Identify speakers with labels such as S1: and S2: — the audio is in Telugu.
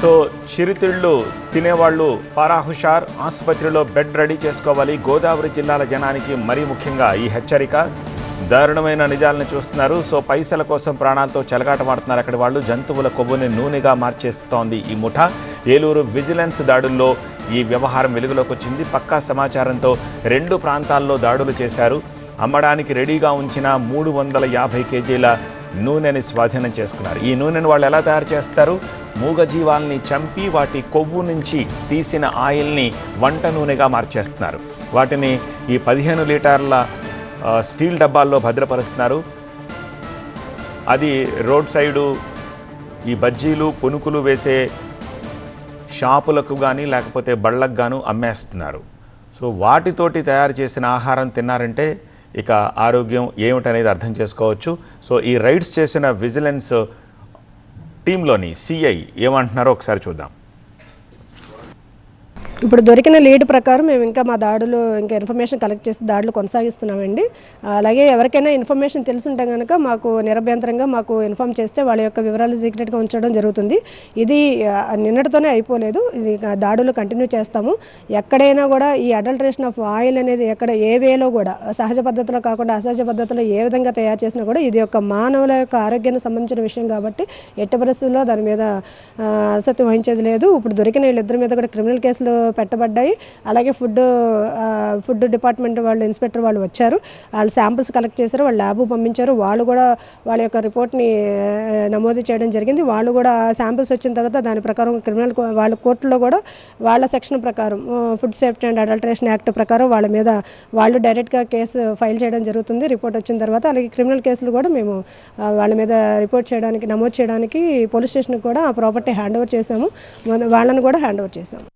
S1: సో చిరుతిళ్ళు తినేవాళ్ళు పారా హుషార్, ఆసుపత్రిలో బెడ్ రెడీ చేసుకోవాలి. గోదావరి జిల్లాల జనానికి మరీ ముఖ్యంగా ఈ హెచ్చరిక. దారుణమైన నిజాలను చూస్తున్నారు. సో పైసల కోసం ప్రాణాలతో చెలగాటమాడుతున్నారు అక్కడి వాళ్ళు. జంతువుల కొవ్వుని నూనెగా మార్చేస్తోంది ఈ ముఠా. ఏలూరు విజిలెన్స్ దాడుల్లో ఈ వ్యవహారం వెలుగులోకి వచ్చింది. పక్కా సమాచారంతో 2 ప్రాంతాల్లో దాడులు చేశారు. అమ్మడానికి రెడీగా ఉంచిన 350 కేజీల నూనెని స్వాధీనం చేసుకున్నారు. ఈ నూనెను వాళ్ళు ఎలా తయారు చేస్తారు? మూగజీవాల్ని చంపి వాటి కొవ్వు నుంచి తీసిన ఆయిల్ని వంట నూనెగా మార్చేస్తున్నారు. వాటిని ఈ 15 లీటర్ల స్టీల్ డబ్బాల్లో భద్రపరుస్తున్నారు. అది రోడ్ సైడు ఈ బజ్జీలు పునుకులు వేసే షాపులకు కానీ లేకపోతే బళ్ళకు గాను అమ్మేస్తున్నారు. సో వాటితోటి తయారు చేసిన ఆహారం తిన్నారంటే ఇక ఆరోగ్యం ఏమిటనేది అర్థం చేసుకోవచ్చు. సో ఈ రైడ్స్ చేసిన విజిలెన్స్ టీంలోని సిఐ ఏమంటున్నారో ఒకసారి చూద్దాం.
S2: ఇప్పుడు దొరికిన లీడ్ ప్రకారం మేము ఇంకా మా దాడులు ఇంకా ఇన్ఫర్మేషన్ కలెక్ట్ చేసి దాడులు కొనసాగిస్తున్నామండి. అలాగే ఎవరికైనా ఇన్ఫర్మేషన్ తెలుసుంటే కనుక మాకు నిరభ్యంతరంగా మాకు ఇన్ఫామ్ చేస్తే వాళ్ళ యొక్క వివరాలు సీక్రెట్గా ఉంచడం జరుగుతుంది. ఇది నిన్నటితోనే అయిపోలేదు, ఇది దాడులు కంటిన్యూ చేస్తాము. ఎక్కడైనా కూడా ఈ అడల్ట్రేషన్ ఆఫ్ ఆయిల్ అనేది ఎక్కడ ఏ వేలో కూడా సహజ పద్ధతిలో కాకుండా అసహజ పద్ధతిలో ఏ విధంగా తయారు చేసినా కూడా ఇది ఒక మానవుల యొక్క ఆరోగ్యానికి సంబంధించిన విషయం కాబట్టి ఎట్టి పరిస్థితుల్లో దాని మీద ఆసక్తి వహించేది లేదు. ఇప్పుడు దొరికిన వీళ్ళిద్దరి మీద కూడా క్రిమినల్ కేసులు పెట్టబడ్డాయి. అలాగే ఫుడ్ డిపార్ట్మెంట్ వాళ్ళు ఇన్స్పెక్టర్ వాళ్ళు వచ్చారు, వాళ్ళు శాంపిల్స్ కలెక్ట్ చేశారు, వాళ్ళు ల్యాబ్ పంపించారు. వాళ్ళు కూడా వాళ్ళ యొక్క రిపోర్ట్ని నమోదు చేయడం జరిగింది. వాళ్ళు కూడా శాంపిల్స్ వచ్చిన తర్వాత దాని ప్రకారం క్రిమినల్ వాళ్ళ కోర్టులో కూడా వాళ్ళ సెక్షన్ ప్రకారం food safety and adulteration act ప్రకారం వాళ్ళ మీద వాళ్ళు డైరెక్ట్గా కేసు ఫైల్ చేయడం జరుగుతుంది. రిపోర్ట్ వచ్చిన తర్వాత అలాగే క్రిమినల్ కేసులు కూడా మేము వాళ్ళ మీద రిపోర్ట్ చేయడానికి నమోదు చేయడానికి పోలీస్ స్టేషన్కి కూడా ఆ ప్రాపర్టీ హ్యాండ్ ఓవర్ చేసాము. వాళ్ళని కూడా హ్యాండ్ ఓవర్ చేసాము.